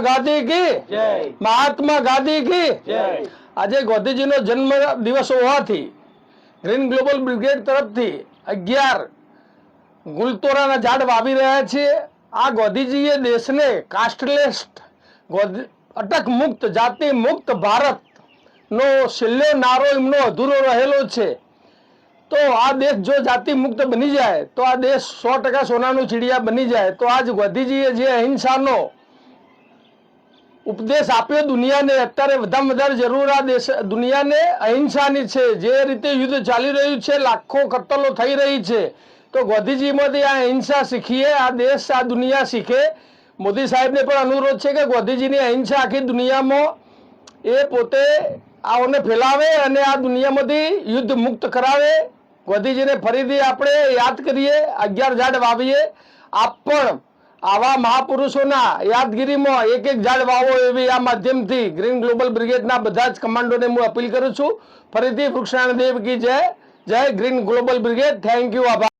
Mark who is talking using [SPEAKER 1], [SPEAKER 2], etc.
[SPEAKER 1] ગાંધી કી
[SPEAKER 2] જય
[SPEAKER 1] મહાત્મા ગાંધી કી
[SPEAKER 2] જય
[SPEAKER 1] આજે ગાંધીજીનો જન્મ દિવસ હોવાથી ગ્રીન ગ્લોબલ બ્રિગેડ તરફથી 11 ગુલતોરાના ઝાડ વાવી રહ્યા છીએ। આ ગાંધીજીએ દેશને કાસ્ટલેસ અટક મુક્ત જાતિ મુક્ત ભારત નો છેલ્લો નારો એમનો અધૂરો રહેલો છે। તો આ દેશ જો જાતિ મુક્ત બની જાય તો આ દેશ 100% સોનાનું ચીડિયા બની જાય। તો આજ ગાંધીજીએ જે અહિંસાનો ઉપદેશ આપ્યો દુનિયાને, અત્યારે વધારે વધારે જરૂર આ દેશ દુનિયાને અહિંસાની છે। જે રીતે યુદ્ધ ચાલી રહ્યું છે, લાખો કત્તલો થઈ રહી છે, તો ગાંધીજીમાંથી આ અહિંસા શીખીએ, આ દેશ આ દુનિયા શીખે। મોદી સાહેબને પણ અનુરોધ છે કે ગાંધીજીની અહિંસા આખી દુનિયામાં એ પોતે આઓને ફેલાવે અને આ દુનિયામાંથી યુદ્ધ મુક્ત કરાવે। ગાંધીજીને ફરીથી આપણે યાદ કરીએ, 11 ઝાડ વાવીએ। આપ પણ આવા મહાપુરુષોના યાદગીરીમાં એક એક ઝાડ વાવો એવી આ માધ્યમથી ગ્રીન ગ્લોબલ બ્રિગેડના બધા જ કમાન્ડોને હું અપીલ કરું છું। ફરીથી વૃક્ષાણ દેવ કી જય, જય green global brigade. Thank you, આભાર।